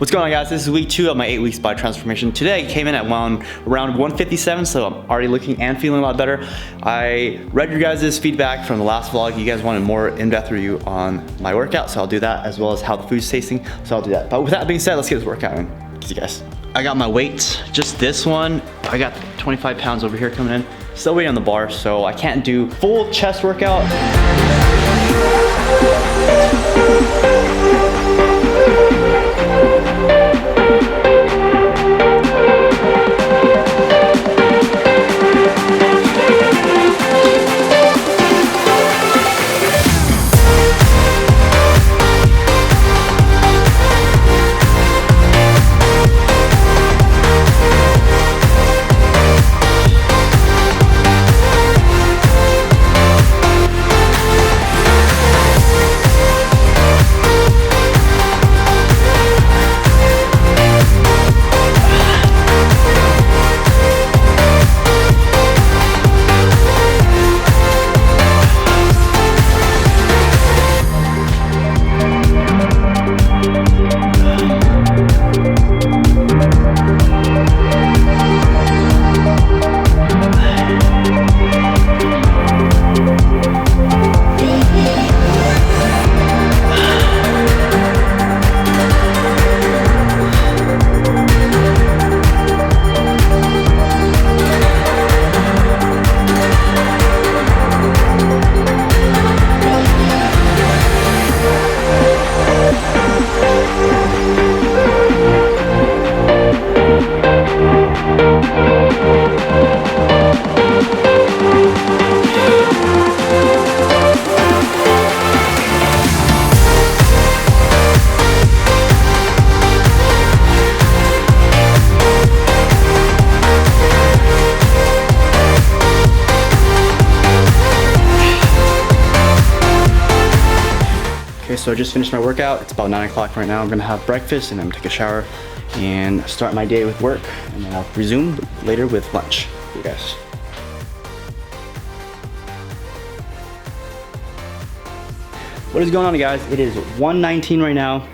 What's going on, guys? This is week 2 of my 8 weeks body transformation. Today came in at around 157, so I'm already looking and feeling a lot better. I read your guys' feedback from the last vlog. You guys wanted more in-depth review on my workout, so I'll do that, as well as how the food's tasting, so I'll do that. But with that being said, let's get this workout in. See you guys. I got my weights, just this one. I got 25 pounds over here coming in. Still waiting on the bar, so I can't do full chest workout. So I just finished my workout. It's about 9 o'clock right now. I'm gonna have breakfast and I'm gonna take a shower and start my day with work, and then I'll resume later with lunch. See you guys. What is going on, guys? It is 1:19 right now.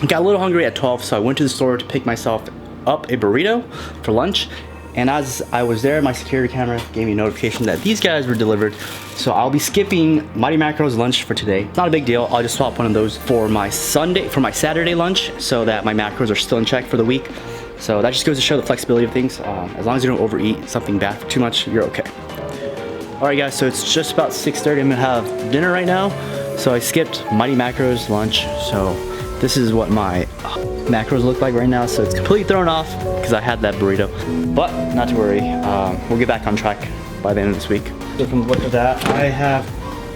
I got a little hungry at 12, so I went to the store to pick myself up a burrito for lunch. And as I was there, my security camera gave me a notification that these guys were delivered. So I'll be skipping Mighty Macro's lunch for today. It's not a big deal. I'll just swap one of those for my Saturday lunch, so that my macros are still in check for the week. So that just goes to show the flexibility of things. As long as you don't overeat something bad too much, you're okay. All right, guys, so it's just about 6:30. I'm gonna have dinner right now. So I skipped Mighty Macro's lunch. So this is what my macros look like right now. So it's completely thrown off because I had that burrito. But not to worry, we'll get back on track by the end of this week. So from the look of that, I have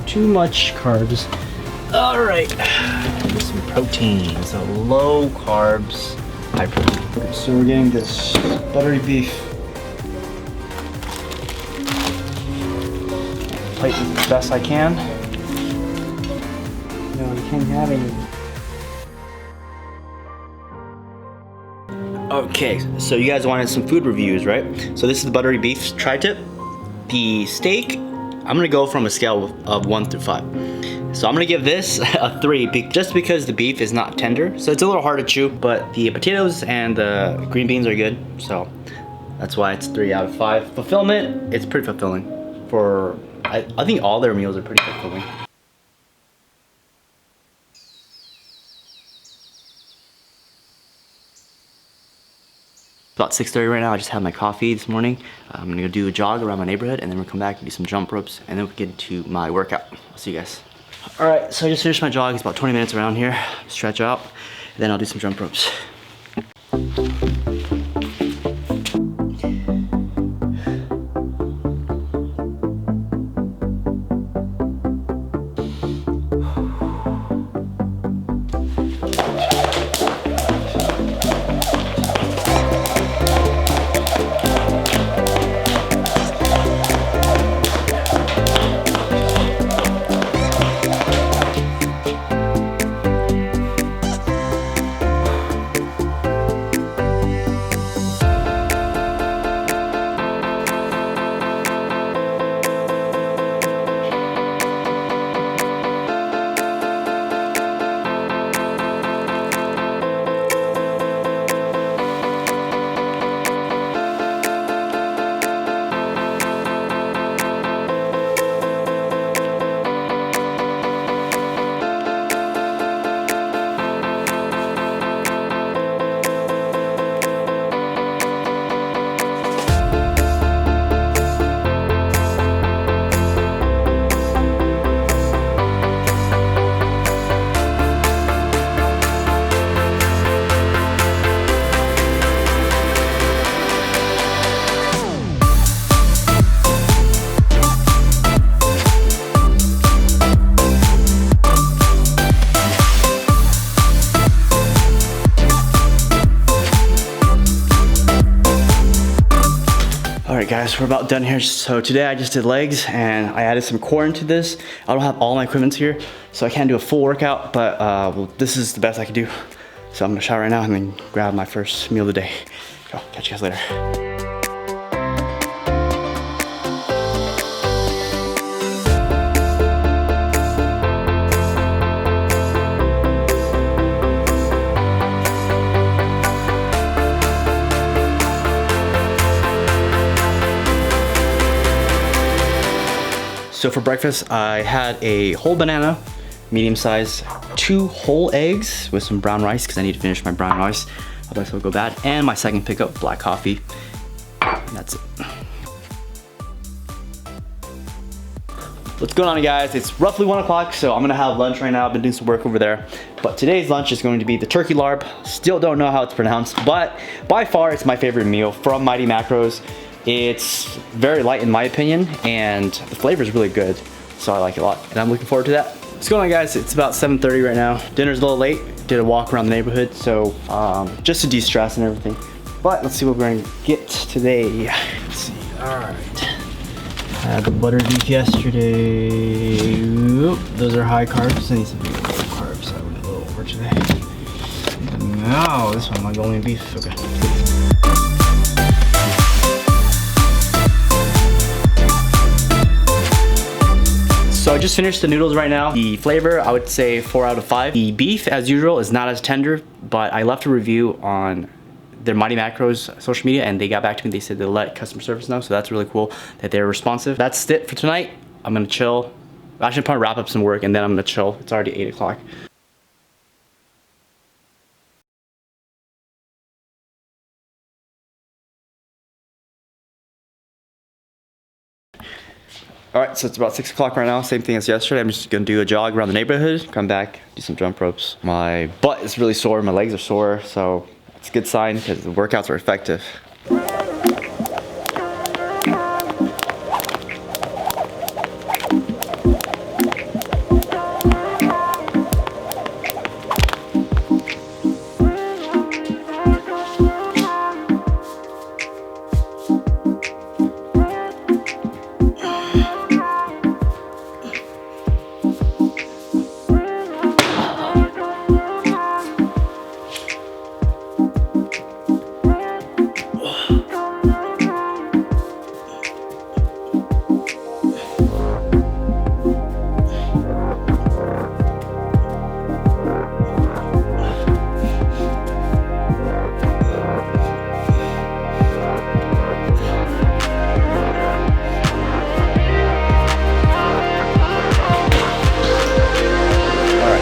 too much carbs. All right, some protein, so low carbs, high protein. So we're getting this buttery beef. Plate as best I can. No, you can't have any. Okay, so you guys wanted some food reviews, right? So this is the buttery beef tri-tip. The steak, I'm gonna go from a scale of 1 through 5. So I'm gonna give this a 3, just because the beef is not tender. So it's a little hard to chew, but the potatoes and the green beans are good. So that's why it's 3 out of 5. Fulfillment, it's pretty fulfilling. I think all their meals are pretty fulfilling. About 6:30 right now. I just had my coffee this morning. I'm gonna go do a jog around my neighborhood, and then we'll come back and do some jump ropes, and then we'll get into my workout. I'll see you guys. All right, so I just finished my jog. It's about 20 minutes around here. Stretch out, and then I'll do some jump ropes. All right guys, we're about done here. So today I just did legs and I added some core into this. I don't have all my equipment here, so I can't do a full workout, but well, this is the best I can do. So I'm gonna shower right now and then grab my first meal of the day. So, catch you guys later. So for breakfast, I had a whole banana, medium size, 2 whole eggs with some brown rice because I need to finish my brown rice, otherwise it'll go bad, and my second pickup, black coffee. And that's it. What's going on, guys? It's roughly 1 o'clock, so I'm gonna have lunch right now. I've been doing some work over there. But today's lunch is going to be the turkey larb. Still don't know how it's pronounced, but by far it's my favorite meal from Mighty Macros. It's very light in my opinion, and the flavor is really good, so I like it a lot, and I'm looking forward to that. What's going on, guys? It's about 7:30 right now. Dinner's a little late. Did a walk around the neighborhood, so just to de-stress and everything. But let's see what we're gonna get today. Let's see. All right. I had the butter beef yesterday. Oop, those are high carbs. I need some low carbs, so I went a little over today. No, this one, my golden beef. Okay. So I just finished the noodles right now. The flavor, I would say 4 out of 5. The beef, as usual, is not as tender, but I left a review on their Mighty Macros social media and they got back to me. They said they'll let customer service know, so that's really cool that they're responsive. That's it for tonight. I'm gonna chill. Actually, I'm probably wrap up some work and then I'm gonna chill. It's already 8 o'clock. All right, so it's about 6 o'clock right now, same thing as yesterday. I'm just gonna do a jog around the neighborhood, come back, do some jump ropes. My butt is really sore, my legs are sore, so it's a good sign because the workouts are effective.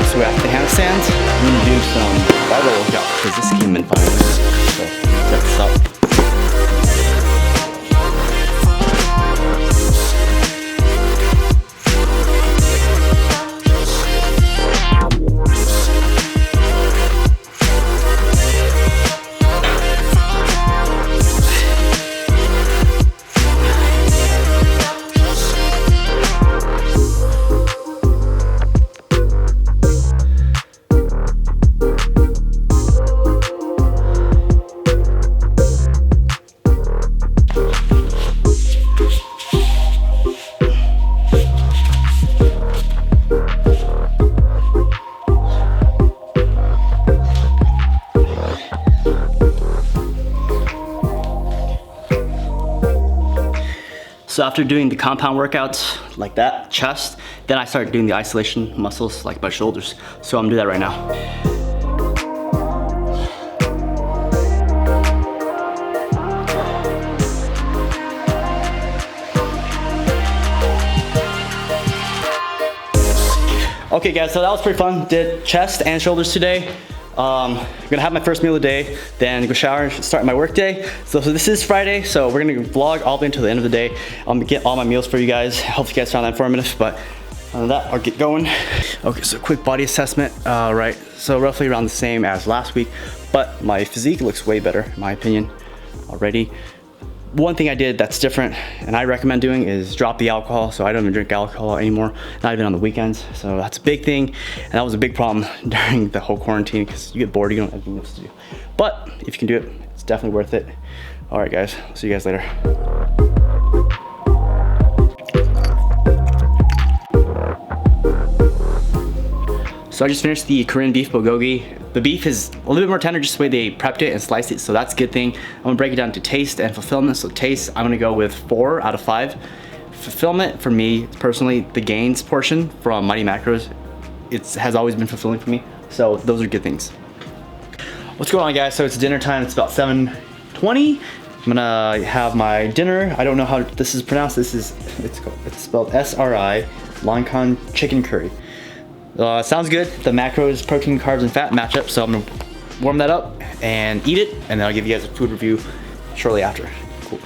So after the handstands, I'm gonna do some barbell workout because this came in fine. So check this out. So after doing the compound workouts like that, chest, then I started doing the isolation muscles like my shoulders. So I'm gonna do that right now. Okay guys, so that was pretty fun. Did chest and shoulders today. I'm gonna have my first meal of the day, then go shower and start my work day. So this is Friday, so we're gonna vlog all the way until the end of the day. I'm gonna get all my meals for you guys. Hope you guys found that informative, but other than that, I'll get going. Okay, so quick body assessment. Right, so roughly around the same as last week, but my physique looks way better, in my opinion, already. One thing I did that's different and I recommend doing is drop the alcohol. So I don't even drink alcohol anymore, not even on the weekends. So that's a big thing. And that was a big problem during the whole quarantine because you get bored, you don't have anything else to do. But if you can do it, it's definitely worth it. All right, guys. See you guys later. So I just finished the Korean beef bulgogi. The beef is a little bit more tender just the way they prepped it and sliced it, so that's a good thing. I'm gonna break it down to taste and fulfillment. So taste, I'm gonna go with 4 out of 5. Fulfillment, for me personally, the gains portion from Mighty Macros, it has always been fulfilling for me. So those are good things. What's going on, guys? So it's dinner time. It's about 7:20. I'm gonna have my dinner. I don't know how this is pronounced. It's spelled SRI, Lonkan chicken curry. Sounds good. The macros, protein, carbs, and fat match up, so I'm gonna warm that up and eat it, and then I'll give you guys a food review shortly after. Cool.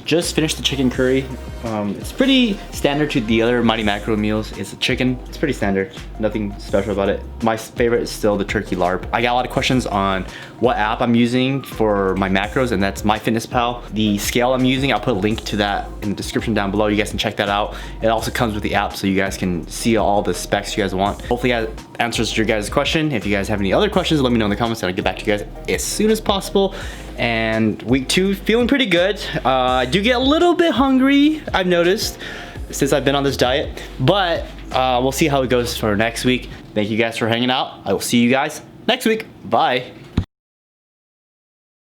Just finished the chicken curry. It's pretty standard to the other Mighty Macro meals. It's a chicken. It's pretty standard. Nothing special about it. My favorite is still the turkey larb. I got a lot of questions on what app I'm using for my macros, and that's MyFitnessPal. The scale I'm using, I'll put a link to that in the description down below. You guys can check that out. It also comes with the app, so you guys can see all the specs you guys want. Hopefully that answers your guys' question. If you guys have any other questions, let me know in the comments and I'll get back to you guys as soon as possible. And week 2, feeling pretty good. I do get a little bit hungry, I've noticed, since I've been on this diet, but we'll see how it goes for next week. Thank you guys for hanging out. I will see you guys next week. Bye.